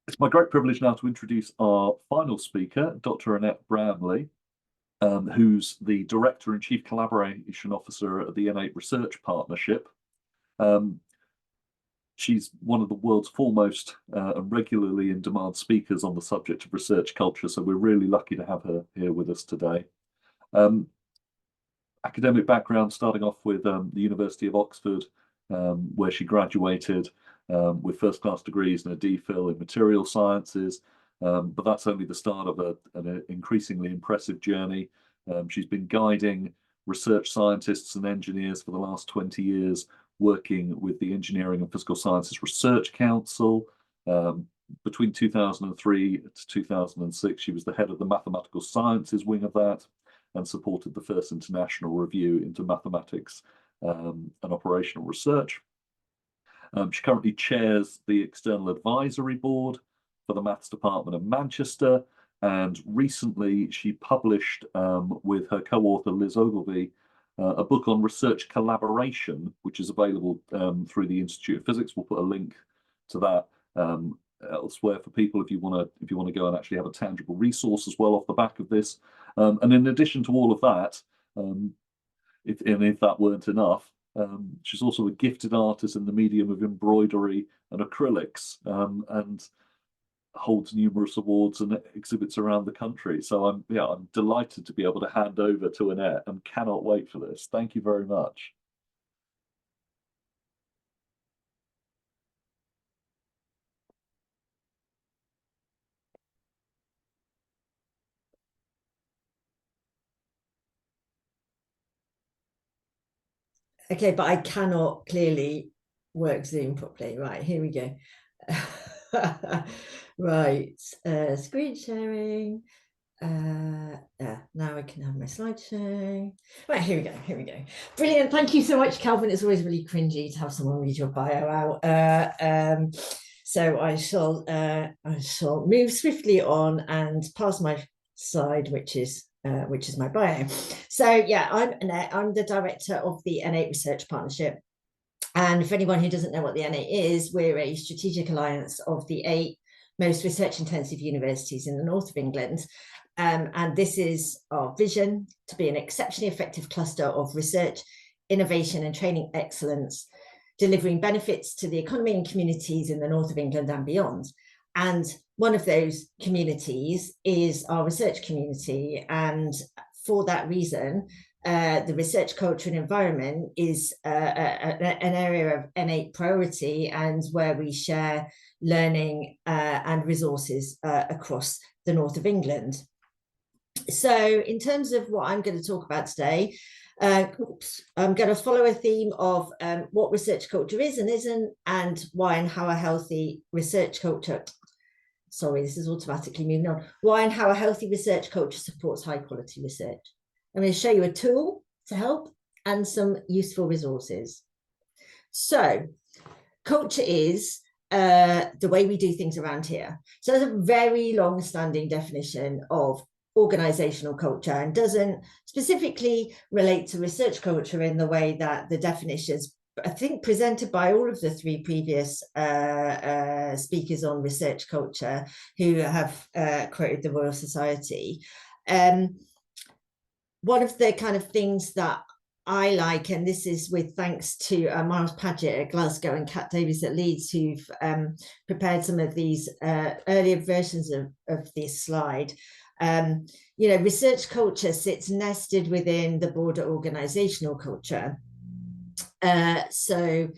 It's my great privilege now to introduce our final speaker, Dr. Annette Bramley, who's the Director and Chief Collaboration Officer at the N8 Research Partnership. Um, she's one of the world's foremost and regularly in demand speakers on the subject of research culture, so we're really lucky to have her here with us today. Academic background starting off with the University of Oxford, where she graduated with first-class degrees and a DPhil in material sciences. But that's only the start of an increasingly impressive journey. She's been guiding research scientists and engineers for the last 20 years, working with the Engineering and Physical Sciences Research Council. Between 2003 to 2006, she was the head of the Mathematical Sciences wing of that and supported the first international review into mathematics and operational research. She currently chairs the External Advisory Board for the Maths Department in Manchester, and recently she published with her co-author Liz Ogilvie a book on research collaboration, which is available through the Institute of Physics. We'll put a link to that elsewhere for people if you want to go and actually have a tangible resource as well off the back of this. And in addition to all of that, if that weren't enough, she's also a gifted artist in the medium of embroidery and acrylics, and holds numerous awards and exhibits around the country. So I'm delighted to be able to hand over to Annette and cannot wait for this. Thank you very much. Okay, but I cannot clearly work Zoom properly. Right, here we go. Right, screen sharing. Now I can have my slideshow. Right, here we go. Brilliant. Thank you so much, Calvin. It's always really cringy to have someone read your bio out. So I shall move swiftly on and pass my slide, which is my bio. So yeah, I'm Annette. I'm the director of the N8 Research Partnership. And for anyone who doesn't know what the N8 is, we're a strategic alliance of the 8 most research-intensive universities in the north of England. And this is our vision: to be an exceptionally effective cluster of research, innovation and training excellence, delivering benefits to the economy and communities in the north of England and beyond. And one of those communities is our research community. And for that reason, the research culture and environment is an area of N8 priority, and where we share learning and resources across the north of England. So in terms of what I'm going to talk about today, I'm going to follow a theme of what research culture is and isn't, and why and how a healthy research culture, sorry, this is automatically moving on, why and how a healthy research culture supports high quality research. I'm going to show you a tool to help and some useful resources. So culture is the way we do things around here. So there's a very long-standing definition of organizational culture, and doesn't specifically relate to research culture in the way that the definitions, I think, presented by all of the 3 previous speakers on research culture who have quoted the Royal Society. One of the kind of things that I like, and this is with thanks to Miles Paget at Glasgow and Kat Davies at Leeds, who've prepared some of these earlier versions of this slide. Research culture sits nested within the broader organizational culture. So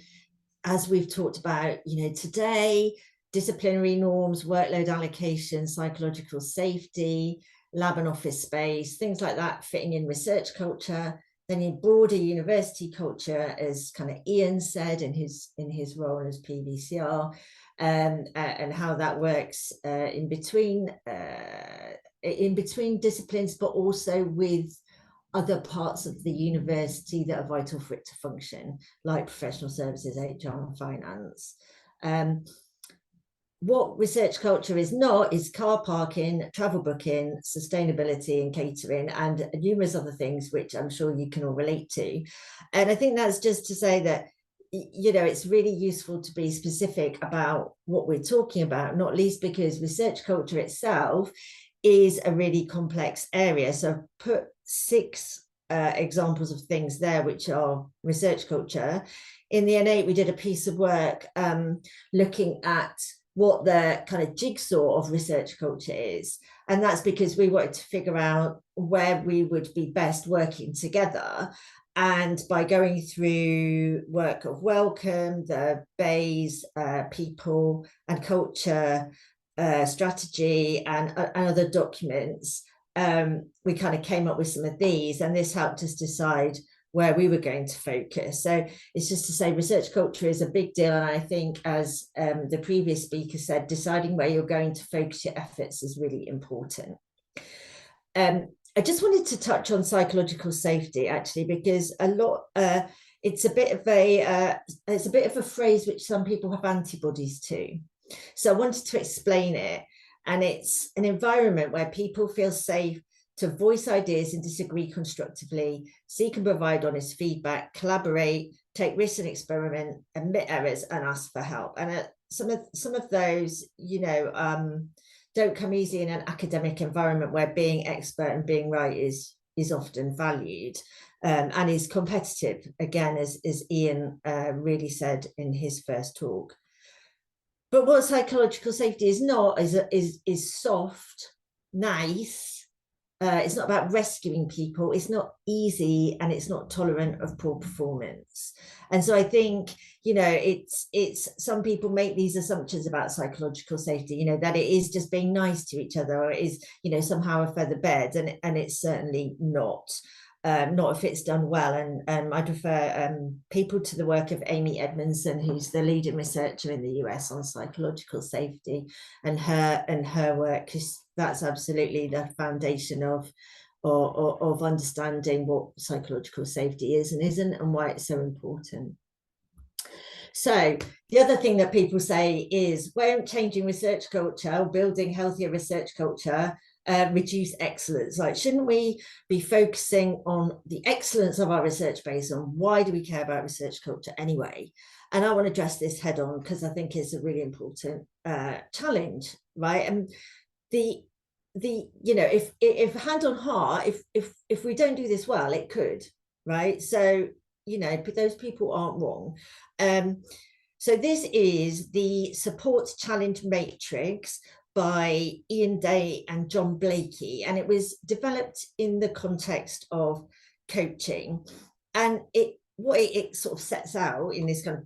as we've talked about, today, disciplinary norms, workload allocation, psychological safety, lab and office space, things like that fitting in research culture. Then in broader university culture, as kind of Ian said in his role as PVCR, and how that works in between disciplines, but also with other parts of the university that are vital for it to function, like professional services, HR and finance. What research culture is not is car parking, travel booking, sustainability and catering, and numerous other things which I'm sure you can all relate to. And I think that's just to say that, it's really useful to be specific about what we're talking about, not least because research culture itself is a really complex area. So I've put 6 examples of things there, which are research culture. In the N8, we did a piece of work looking at what the kind of jigsaw of research culture is. And that's because we wanted to figure out where we would be best working together. And by going through work of welcome, the Bayes, people and culture strategy and other documents, we kind of came up with some of these, and this helped us decide where we were going to focus. So it's just to say research culture is a big deal. And I think, as the previous speaker said, deciding where you're going to focus your efforts is really important. I just wanted to touch on psychological safety, actually, because it's a bit of a phrase which some people have antibodies to. So I wanted to explain it. And it's an environment where people feel safe to voice ideas and disagree constructively, seek and provide honest feedback, collaborate, take risks and experiment, admit errors, and ask for help. And some of those, don't come easily in an academic environment where being expert and being right is often valued, and is competitive, again, as Ian really said in his first talk. But what psychological safety is not is soft, nice. It's not about rescuing people. It's not easy, and it's not tolerant of poor performance. And so I think, it's some people make these assumptions about psychological safety, that it is just being nice to each other, or it is, somehow a feather bed, and it's certainly not. Not if it's done well. And I prefer people to the work of Amy Edmondson, who's the leading researcher in the US on psychological safety, and her work, because that's absolutely the foundation of understanding what psychological safety is and isn't, and why it's so important. So the other thing that people say is, won't changing research culture, or building healthier research culture, reduce excellence? Like, shouldn't we be focusing on the excellence of our research base, and why do we care about research culture anyway? And I want to address this head on, because I think it's a really important challenge, right? And if hand on heart, if we don't do this well, it could, right? So, but those people aren't wrong. So this is the Support Challenge Matrix by Ian Day and John Blakey, and it was developed in the context of coaching. And what it sort of sets out in this kind of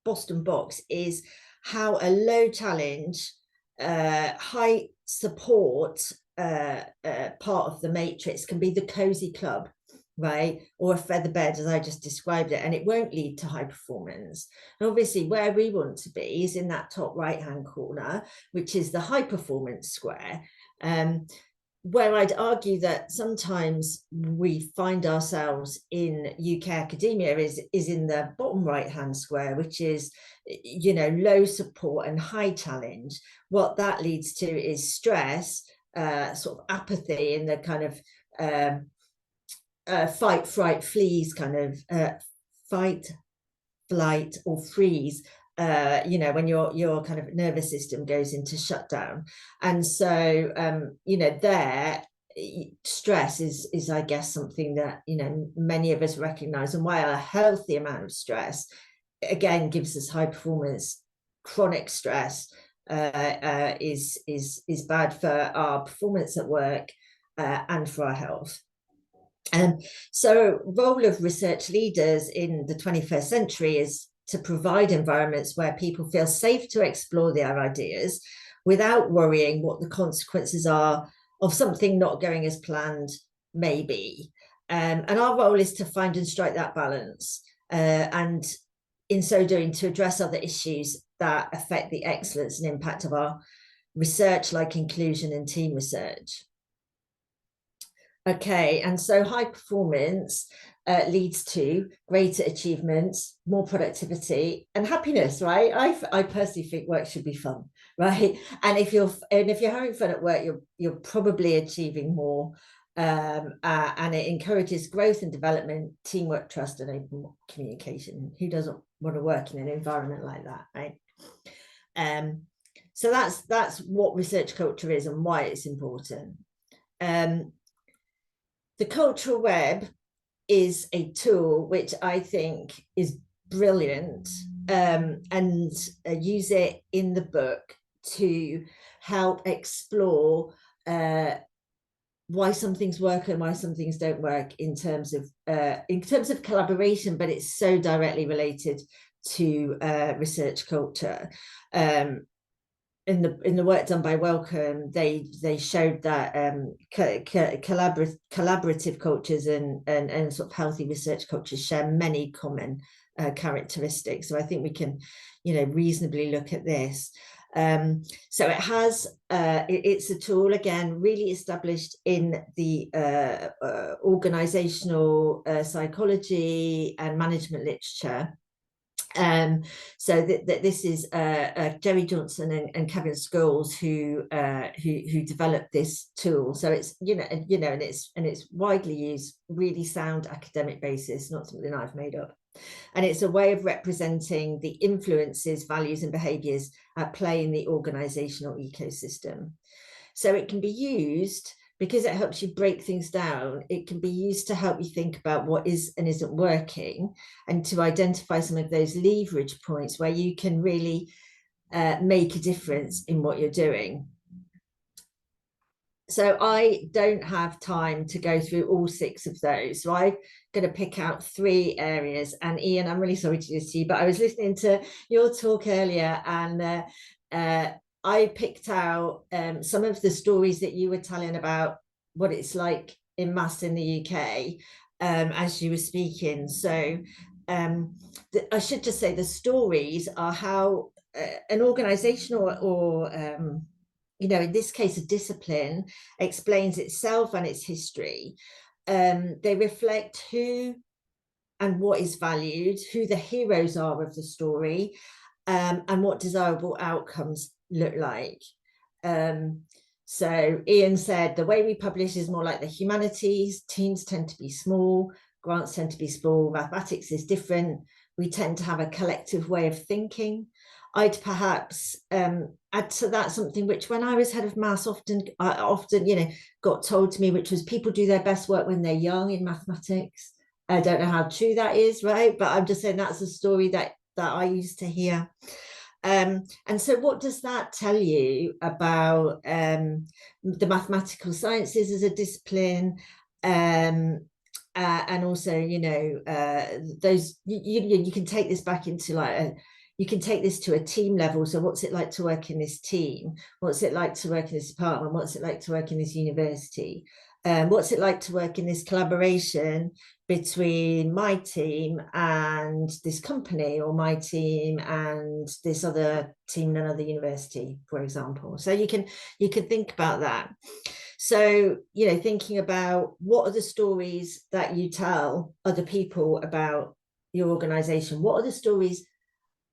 Boston box is how a low challenge, high support part of the matrix can be the cozy club, right? Or a feather bed, as I just described it, and it won't lead to high performance. And obviously where we want to be is in that top right hand corner, which is the high performance square, where I'd argue that sometimes we find ourselves in UK academia is in the bottom right hand square, which is, low support and high challenge. What that leads to is stress, sort of apathy, in the kind of fight, fright, freeze kind of fight, flight, or freeze, when your kind of nervous system goes into shutdown. And so, there, stress is, I guess, something that, many of us recognize, and while a healthy amount of stress, again, gives us high performance, chronic stress is bad for our performance at work and for our health. So role of research leaders in the 21st century is to provide environments where people feel safe to explore their ideas without worrying what the consequences are of something not going as planned, maybe. And our role is to find and strike that balance, and in so doing, to address other issues that affect the excellence and impact of our research, like inclusion and team research. Okay, and so high performance leads to greater achievements, more productivity, and happiness, right? I personally think work should be fun, right? And if you're having fun at work, you're probably achieving more and it encourages growth and development, teamwork, trust, and open communication. Who doesn't want to work in an environment like that, right? So that's what research culture is and why it's important. The cultural web is a tool which I think is brilliant, and use it in the book to help explore why some things work and why some things don't work in terms of collaboration, but it's so directly related to research culture. In the work done by Wellcome, they showed that collaborative cultures and sort of healthy research cultures share many common characteristics. So I think we can, reasonably look at this. So it has, it's a tool, again, really established in the organizational psychology and management literature. So this is Jerry Johnson and Kevin Scholes who developed this tool. So it's and it's widely used, really sound academic basis, not something I've made up. And it's a way of representing the influences, values, and behaviours at play in the organisational ecosystem. So it can be used, because it helps you break things down, it can be used to help you think about what is and isn't working, and to identify some of those leverage points where you can really make a difference in what you're doing. So I don't have time to go through all 6 of those. So I'm going to pick out 3 areas. And Ian, I'm really sorry to do this to you, but I was listening to your talk earlier, and I picked out some of the stories that you were telling about what it's like in maths in the UK as you were speaking. So I should just say the stories are how an organisation or in this case, a discipline explains itself and its history. They reflect who and what is valued, who the heroes are of the story, and what desirable outcomes look like. So Ian said the way we publish is more like the humanities. Teams tend to be small, grants tend to be small, mathematics is different. We tend to have a collective way of thinking. I'd perhaps add to that something which, when I was head of maths, often got told to me, which was people do their best work when they're young in mathematics. I don't know how true that is, right? But I'm just saying that's a story that I used to hear. And so what does that tell you about the mathematical sciences as a discipline? And also, those you can take this back into you can take this to a team level. So what's it like to work in this team? What's it like to work in this department? What's it like to work in this university? What's it like to work in this collaboration between my team and this company, or my team and this other team in another university, for example? So you can think about that. So, thinking about what are the stories that you tell other people about your organization? What are the stories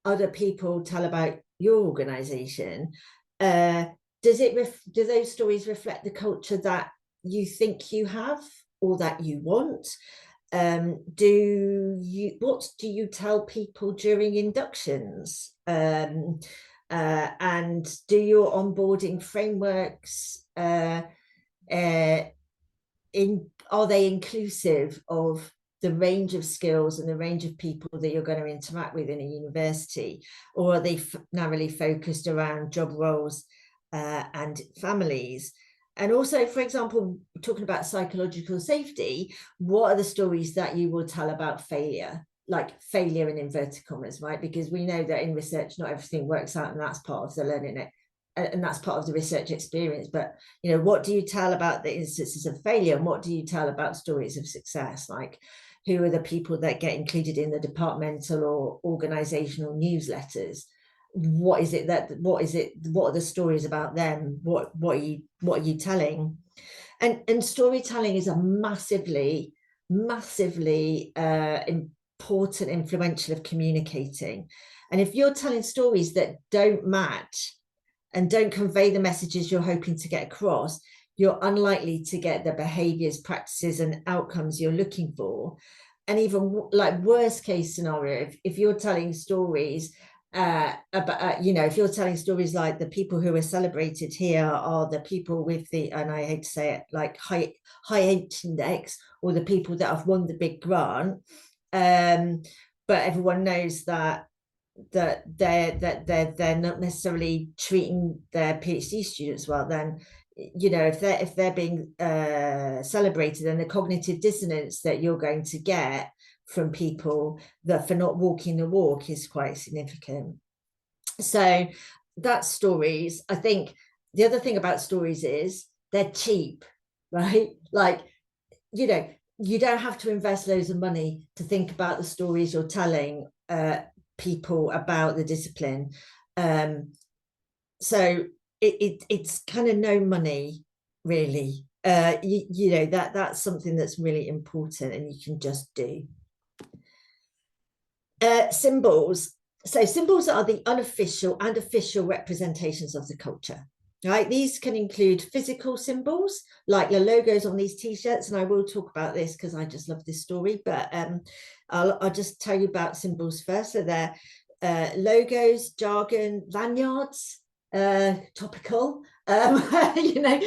other people tell about your organization? Do those stories reflect the culture that you think you have or that you want? What do you tell people during inductions? And do your onboarding frameworks are they inclusive of the range of skills and the range of people that you're going to interact with in a university, or are they narrowly focused around job roles and families? And also, for example, talking about psychological safety, what are the stories that you will tell about failure, like failure in inverted commas, right? Because we know that in research, not everything works out, and that's part of the learning, and that's part of the research experience. But what do you tell about the instances of failure, and what do you tell about stories of success? Like, who are the people that get included in the departmental or organizational newsletters? What are the stories about them? What are you telling? And storytelling is a massively important influential of communicating. And if you're telling stories that don't match and don't convey the messages you're hoping to get across, you're unlikely to get the behaviors, practices, and outcomes you're looking for. And even like worst case scenario, if you're telling stories about, if you're telling stories like the people who are celebrated here are the people with the, and I hate to say it, like high H index, or the people that have won the big grant, but everyone knows that they're not necessarily treating their PhD students well, then if they're being celebrated, and the cognitive dissonance that you're going to get from people that for not walking the walk is quite significant. So that's stories. I think the other thing about stories is they're cheap, right? Like, you don't have to invest loads of money to think about the stories you're telling people about the discipline. So it's kind of no money, really. That's something that's really important and you can just do. Symbols. So symbols are the unofficial and official representations of the culture. Right, these can include physical symbols like the logos on these t-shirts, and I will talk about this because I just love this story, but I'll just tell you about symbols first. So they're logos, jargon, lanyards, topical, rainbow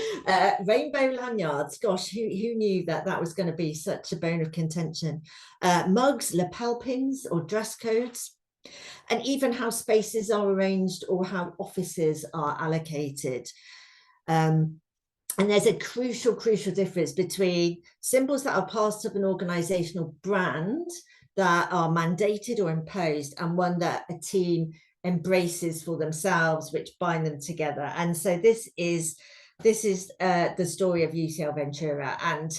lanyards. Gosh, who knew that was going to be such a bone of contention? Mugs, lapel pins, or dress codes, and even how spaces are arranged or how offices are allocated. And there's a crucial difference between symbols that are part of an organizational brand that are mandated or imposed, and one that a team embraces for themselves, which bind them together. And so this is the story of UCL Ventura. And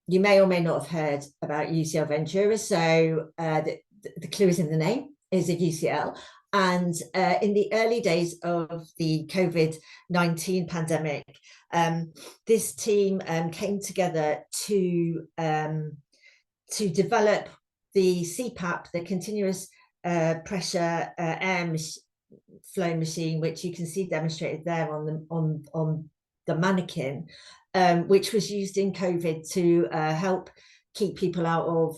you may or may not have heard about UCL Ventura. So the clue is in the name, is a UCL. And in the early days of the COVID-19 pandemic, this team came together to develop the CPAP, the continuous pressure air flow machine, which you can see demonstrated there on the mannequin, which was used in COVID to help keep people out of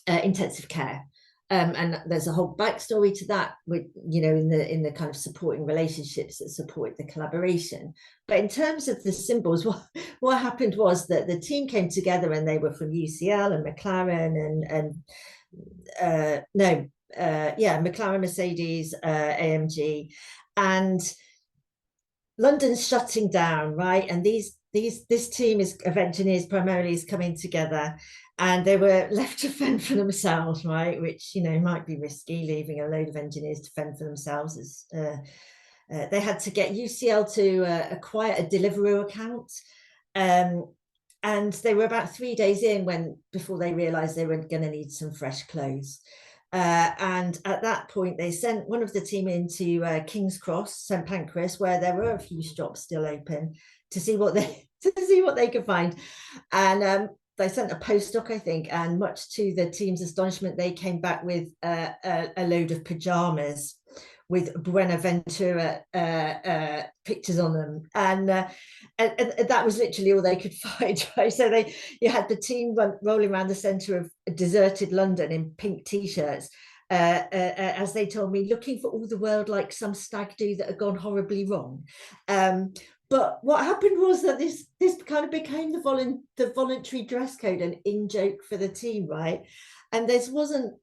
intensive care. And there's a whole backstory to that, with in the kind of supporting relationships that support the collaboration. But in terms of the symbols, what happened was that the team came together, and they were from UCL and McLaren McLaren, Mercedes, AMG, and London's shutting down, right? And this team of engineers primarily is coming together, and they were left to fend for themselves, right? Which, might be risky, leaving a load of engineers to fend for themselves. They had to get UCL to acquire a Deliveroo account. And they were about 3 days in before they realized they were going to need some fresh clothes. And at that point, they sent one of the team into King's Cross, St Pancras, where there were a few shops still open, to see what they could find. And they sent a postdoc, I think, and much to the team's astonishment, they came back with a load of pajamas with Buenaventura pictures on them, and that was literally all they could find. Right? So you had the team rolling around the centre of deserted London in pink t-shirts, as they told me, looking for all the world like some stag do that had gone horribly wrong. But what happened was that this kind of became the voluntary dress code, an in-joke for the team, right? And this wasn't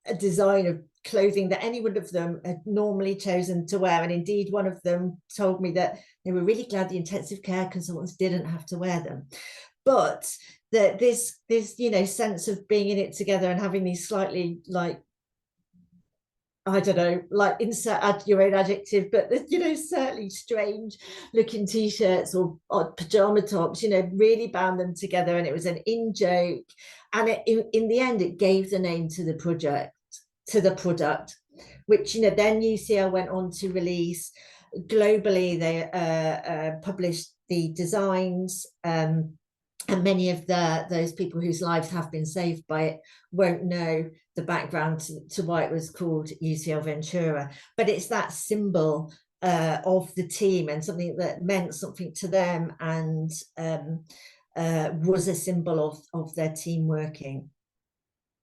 a design of clothing that any one of them had normally chosen to wear. And indeed, one of them told me that they were really glad the intensive care consultants didn't have to wear them. But that this sense of being in it together and having these slightly, like, I don't know, like, insert your own adjective, but certainly strange looking t-shirts or pajama tops, really bound them together, and it was an in-joke. And in the end, it gave the name to the product, which then UCL went on to release globally. They published the designs, and many of those people whose lives have been saved by it won't know the background to why it was called UCL Ventura. But it's that symbol of the team, and something that meant something to them, and was a symbol of their team working.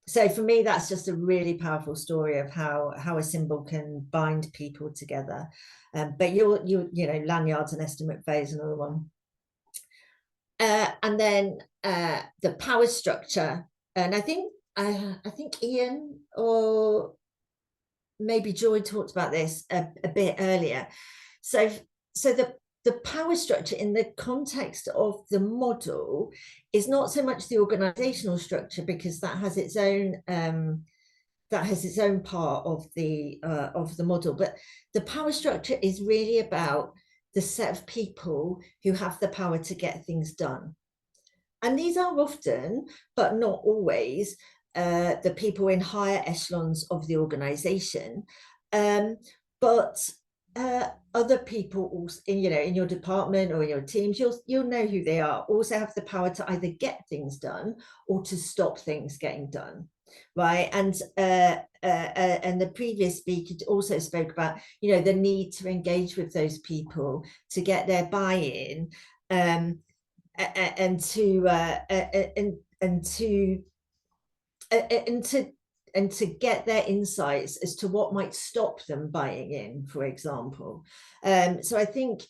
So for me, that's just a really powerful story of how a symbol can bind people together. But you know, lanyards and Esther McVeigh is another one. And then the power structure, and I think Ian or maybe Joy talked about this a bit earlier. So the power structure in the context of the model is not so much the organizational structure, because that has its own part of the model, but the power structure is really about the set of people who have the power to get things done. And these are often, but not always, the people in higher echelons of the organization. But other people also, in your department or in your teams, you'll know who they are, also have the power to either get things done or to stop things getting done. Right. And the previous speaker also spoke about, the need to engage with those people to get their buy-in, and to get their insights as to what might stop them buying in, for example. So I think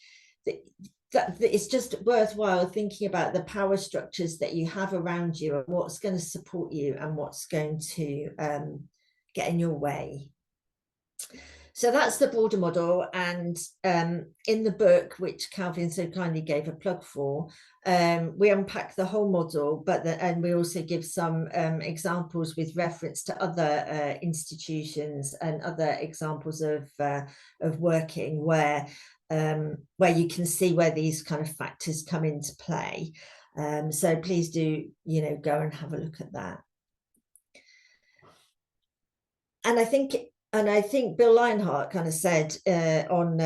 that it's just worthwhile thinking about the power structures that you have around you, and what's going to support you and what's going to get in your way. So that's the broader model. And in the book, which Calvin so kindly gave a plug for, we unpack the whole model, and we also give some examples with reference to other institutions and other examples of working where you can see where these kind of factors come into play. So please do, go and have a look at that. And I think Bill Lionheart kind of said on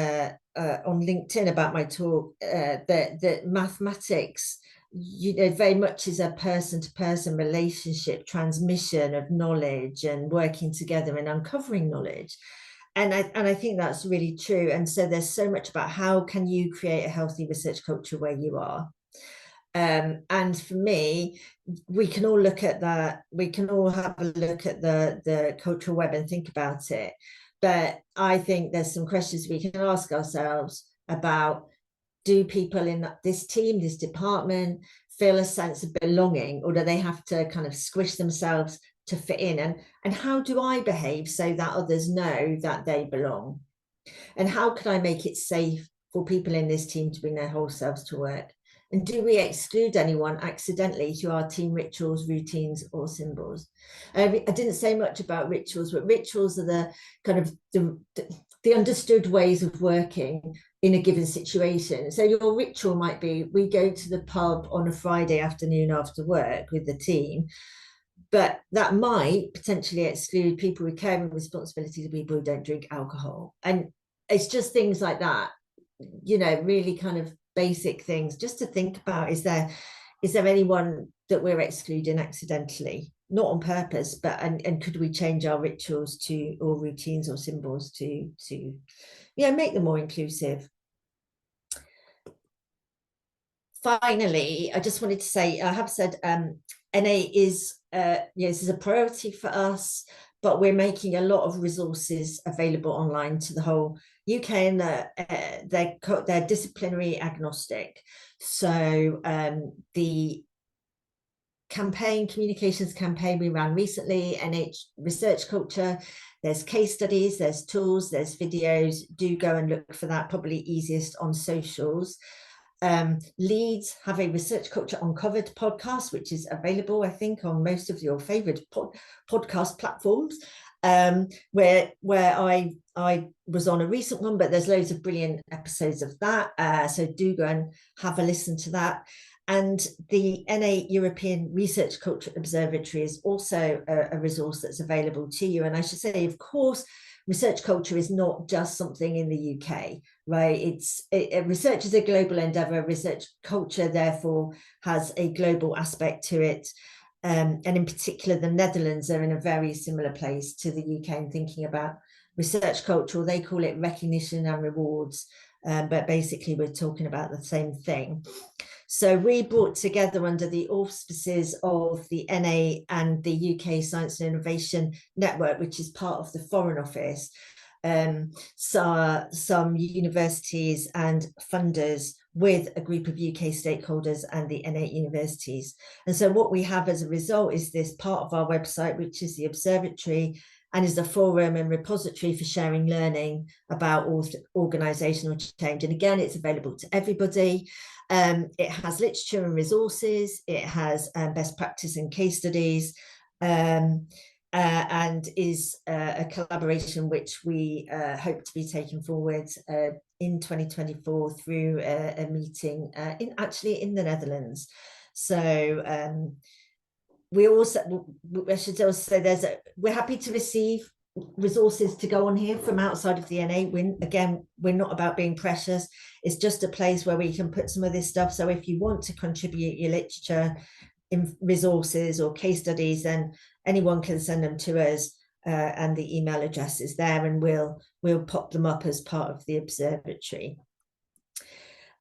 LinkedIn about my talk that mathematics, very much is a person-to-person relationship, transmission of knowledge and working together and uncovering knowledge. And I think that's really true. And so there's so much about how can you create a healthy research culture where you are. And for me, we can all look at that. We can all have a look at the cultural web and think about it. But I think there's some questions we can ask ourselves about: do people in this team, this department, feel a sense of belonging, or do they have to kind of squish themselves to fit in? And how do I behave so that others know that they belong? And how can I make it safe for people in this team to bring their whole selves to work? And do we exclude anyone accidentally through our team rituals, routines, or symbols? I didn't say much about rituals, but rituals are the kind of the understood ways of working in a given situation. So your ritual might be, we go to the pub on a Friday afternoon after work with the team, but that might potentially exclude people with caring responsibilities, people who don't drink alcohol. And it's just things like that, really kind of basic things just to think about. Is there anyone that we're excluding accidentally, not on purpose, but and could we change our rituals or routines or symbols to make them more inclusive? Finally, I just wanted to say, I have said NA is this is a priority for us, but we're making a lot of resources available online to the whole UK, and they're disciplinary agnostic. So the communications campaign we ran recently, NH Research Culture, there's case studies, there's tools, there's videos. Do go and look for that, probably easiest on socials. Leeds have a Research Culture Uncovered podcast, which is available, I think, on most of your favorite podcast platforms, where I was on a recent one, but there's loads of brilliant episodes of that. So do go and have a listen to that. And the NA European Research Culture Observatory is also a resource that's available to you. And I should say, of course, research culture is not just something in the UK, right? Research is a global endeavor. Research culture, therefore, has a global aspect to it. And in particular, the Netherlands are in a very similar place to the UK in thinking about research culture, or they call it recognition and rewards. But basically, we're talking about the same thing. So we brought together under the auspices of the NA and the UK Science and Innovation Network, which is part of the Foreign Office, some universities and funders with a group of UK stakeholders and the N8 universities. And so what we have as a result is this part of our website, which is the observatory, and is a forum and repository for sharing learning about organisational change. And again, it's available to everybody. It has literature and resources. It has best practice and case studies. And is a collaboration which we hope to be taking forward in 2024 through a meeting in the Netherlands. So we also, I should also say, we're happy to receive resources to go on here from outside of the NA. We're not about being precious. It's just a place where we can put some of this stuff. So if you want to contribute your literature, in resources or case studies, then anyone can send them to us, and the email address is there, and we'll pop them up as part of the observatory.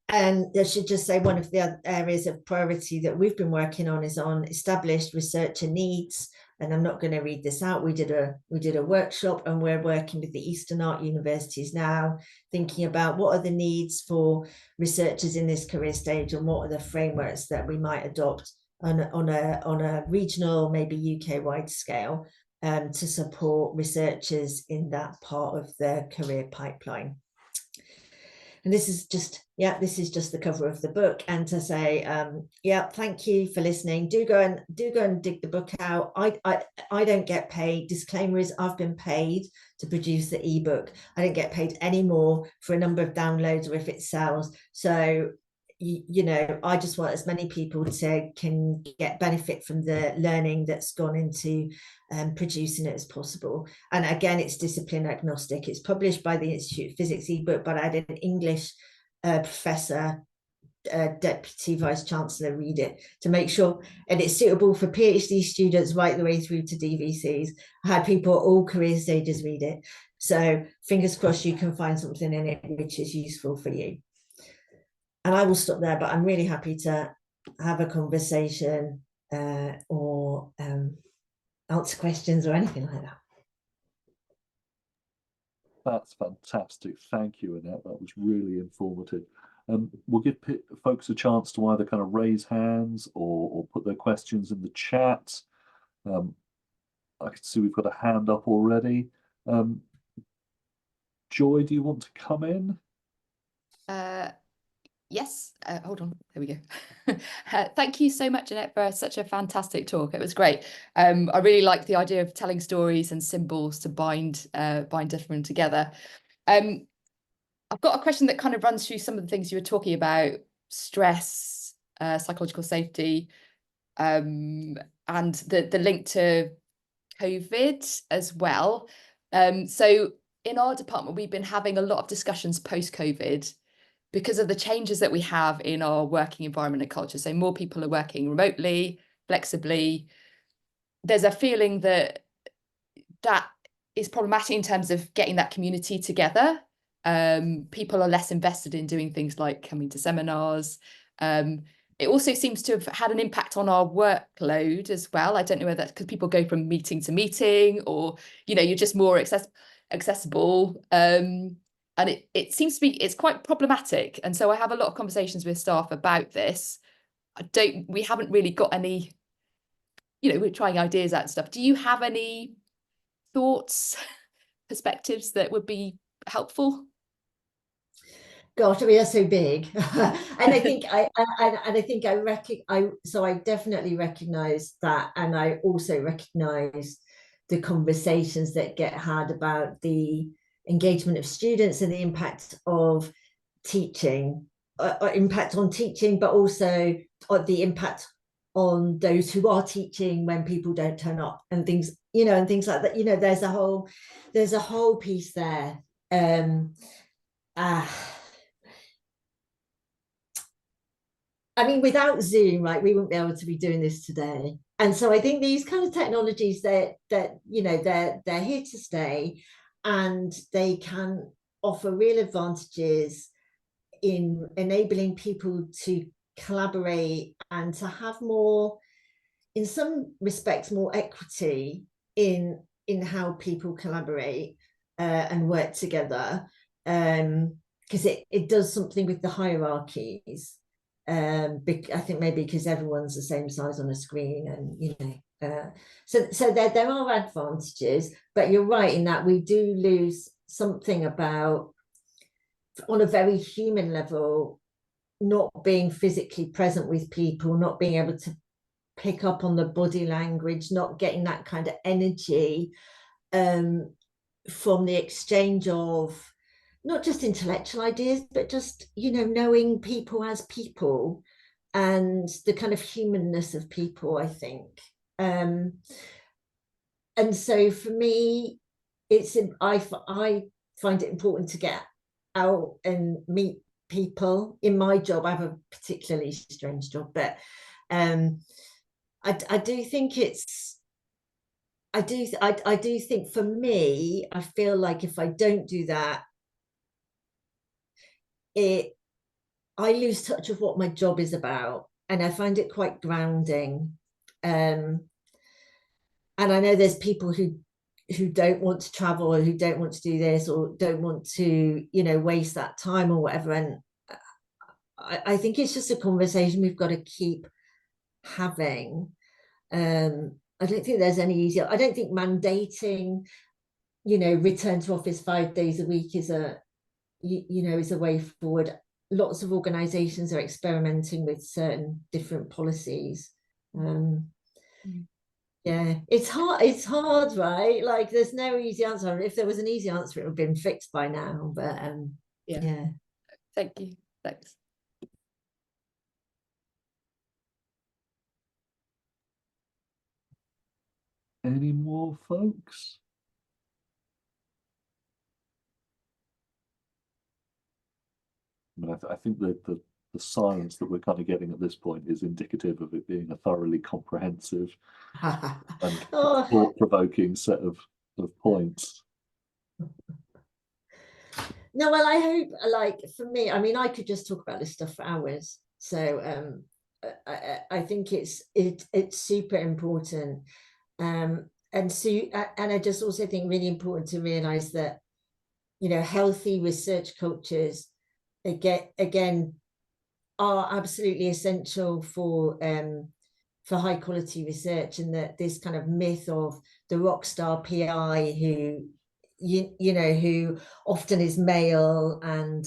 And I should just say, one of the other areas of priority that we've been working on is on established researcher needs. And I'm not going to read this out. We did a workshop, and we're working with the Eastern Art Universities now, thinking about what are the needs for researchers in this career stage, and what are the frameworks that we might adopt on a regional, maybe UK-wide scale, to support researchers in that part of their career pipeline. And this is just the cover of the book. And to say, thank you for listening. Do go and dig the book out. I don't get paid. Disclaimer is, I've been paid to produce the ebook. I don't get paid any more for a number of downloads or if it sells. So I just want as many people can get benefit from the learning that's gone into producing it as possible. And again, it's discipline agnostic. It's published by the Institute of Physics ebook, but I had an English professor, deputy vice chancellor, read it to make sure, and it's suitable for PhD students right the way through to DVCs. I had people at all career stages read it. So fingers crossed you can find something in it which is useful for you. And I will stop there, but I'm really happy to have a conversation or answer questions or anything like that. That's fantastic. Thank you, Annette. That was really informative. We'll give folks a chance to either kind of raise hands or put their questions in the chat. I can see we've got a hand up already. Joy, do you want to come in? Yes, hold on, there we go. Thank you so much, Annette, for such a fantastic talk. It was great. I really like the idea of telling stories and symbols to bind different together. I've got a question that kind of runs through some of the things you were talking about: stress, psychological safety, and the link to COVID as well. So in our department, we've been having a lot of discussions post-COVID, because of the changes that we have in our working environment and culture. So more people are working remotely, flexibly. There's a feeling that is problematic in terms of getting that community together. People are less invested in doing things like coming to seminars. It also seems to have had an impact on our workload as well. I don't know whether that's because people go from meeting to meeting, or, you're just more accessible. And it seems to be, it's quite problematic. And so I have a lot of conversations with staff about this. We haven't really got any, we're trying ideas out and stuff. Do you have any thoughts, perspectives that would be helpful? Gosh, I mean, that's so big. And I think I definitely recognize that. And I also recognize the conversations that get had about the engagement of students and the impact of teaching, impact on teaching, but also the impact on those who are teaching when people don't turn up and things, and things like that. There's a whole piece there. I mean, without Zoom, right, we wouldn't be able to be doing this today. And so I think these kind of technologies they're here to stay. and they can offer real advantages in enabling people to collaborate and to have more, in some respects, more equity in how people collaborate and work together, because it does something with the hierarchies. I think maybe because everyone's the same size on a screen, and you know, so there are advantages, but you're right in that we do lose something about, on a very human level, not being physically present with people, not being able to pick up on the body language, not getting that kind of energy from the exchange of not just intellectual ideas, but just, you know, knowing people as people and the kind of humanness of people, I think. And so for me, I find it important to get out and meet people. In my job, I have a particularly strange job, but I do think it's, I do think for me, I feel like if I don't do that, I lose touch of what my job is about, and I find it quite grounding. And I know there's people who don't want to travel, or who don't want to do this, or don't want to, you know, waste that time or whatever. And I think it's just a conversation we've got to keep having. I don't think there's any easier. I don't think mandating, you know, return to office 5 days a week is a, you know, is a way forward. Lots of organizations are experimenting with certain different policies. Yeah, it's hard, right? Like there's no easy answer. If there was an easy answer, it would have been fixed by now. But yeah. Thank you. Thanks. Any more folks? I mean, I think that the science that we're kind of getting at this point is indicative of it being a thoroughly comprehensive and thought-provoking set of points. No, well, I hope, like, for me, I mean, I could just talk about this stuff for hours. So I think it's super important. And I just also think really important to realize that, you know, healthy research cultures again are absolutely essential for high quality research, and that this kind of myth of the rock star PI who you know, who often is male and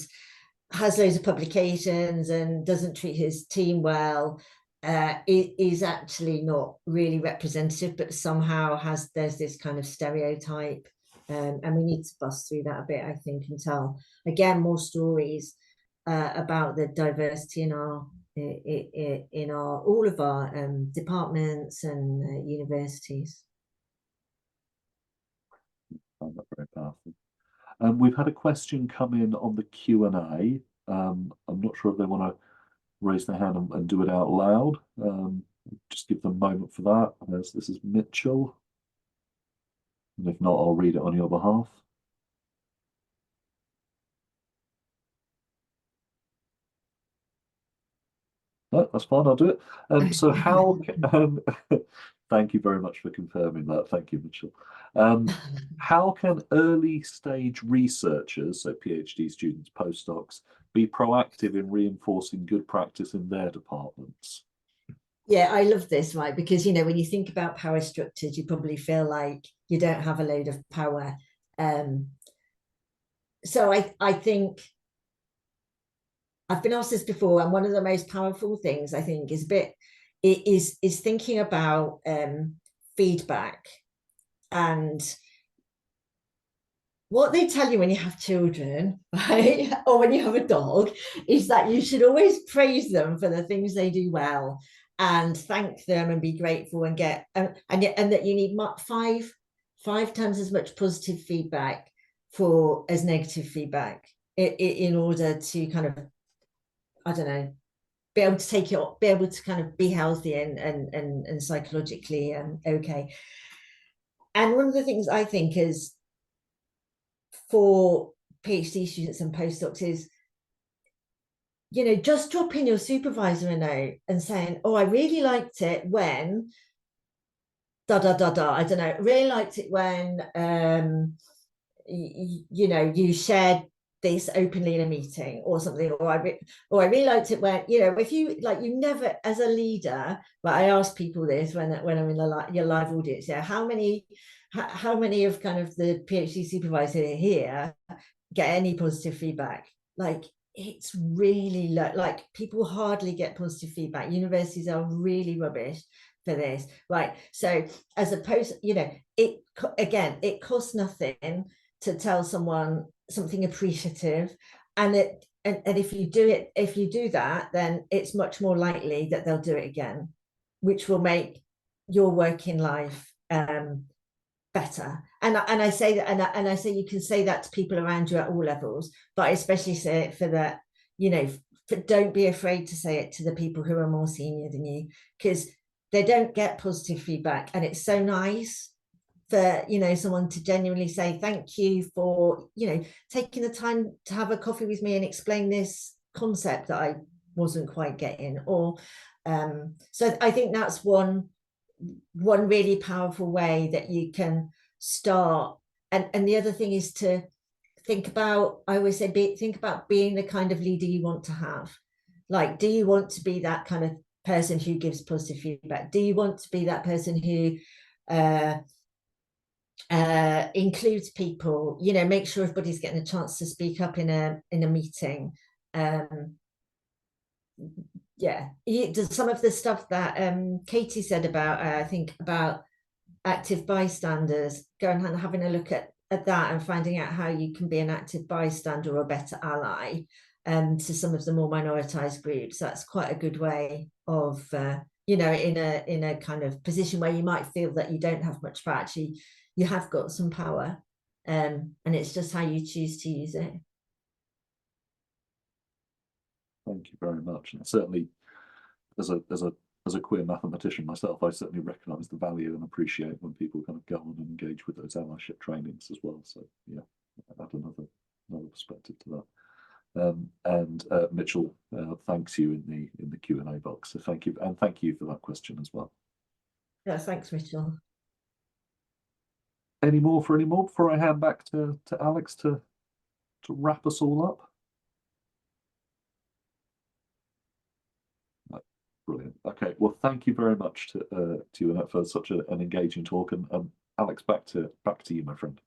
has loads of publications and doesn't treat his team well, it is actually not really representative, but somehow there's this kind of stereotype, and we need to bust through that a bit, I think, and tell again more stories about the diversity in our all of our departments and universities. Found that very powerful. We've had a question come in on the Q&A. I'm not sure if they want to raise their hand and do it out loud. Just give them a moment for that. This is Mitchell. And if not, I'll read it on your behalf. No, that's fine, I'll do it. So how can, thank you very much for confirming that. Thank you, Mitchell. How can early stage researchers, so PhD students, postdocs, be proactive in reinforcing good practice in their departments? Yeah, I love this, right? Because, you know, when you think about power structures, you probably feel like you don't have a load of power. So I think I've been asked this before, and one of the most powerful things I think is thinking about feedback. And what they tell you when you have children, right, or when you have a dog, is that you should always praise them for the things they do well, and thank them and be grateful, and get and that you need five times as much positive feedback as negative feedback in order to kind of, I don't know, be able to take it, be able to kind of be healthy and psychologically okay. And one of the things I think is for PhD students and postdocs is, you know, just dropping your supervisor a note and saying, oh, I really liked it when da da da da. I don't know. Really liked it when you know, you shared this openly in a meeting or something, or I really liked it when, you know, if you like, you never as a leader, but I ask people this when I'm in your live audience, yeah, how many of kind of the PhD supervisor here get any positive feedback? Like, it's really low. Like, people hardly get positive feedback. Universities are really rubbish for this, right? So as opposed, you know, it costs nothing to tell someone something appreciative, and if you do that, then it's much more likely that they'll do it again, which will make your working life better. And I say that, and I say you can say that to people around you at all levels, but I especially say it for that, you know, don't be afraid to say it to the people who are more senior than you, because they don't get positive feedback, and it's so nice for, you know, someone to genuinely say thank you for, you know, taking the time to have a coffee with me and explain this concept that I wasn't quite getting. Or so I think that's one really powerful way that you can start. And the other thing is to think about, I always say, think about being the kind of leader you want to have. Like, do you want to be that kind of person who gives positive feedback? Do you want to be that person who includes people, you know, make sure everybody's getting a chance to speak up in a meeting? Yeah, some of the stuff that Katie said about, I think, about active bystanders, going and having a look at that and finding out how you can be an active bystander or a better ally to some of the more minoritized groups. That's quite a good way of, you know, in a kind of position where you might feel that you don't have much power, actually you have got some power, and it's just how you choose to use it. Thank you very much. And certainly, as a queer mathematician myself, I certainly recognise the value and appreciate when people kind of go on and engage with those allyship trainings as well. So yeah, add another perspective to that. And Mitchell thanks you in the Q&A box. So thank you, and thank you for that question as well. Yeah, thanks, Mitchell. Any more before I hand back to Alex to wrap us all up? Brilliant. Okay, well, thank you very much to you, Annette, for such an engaging talk. And Alex, back to you, my friend.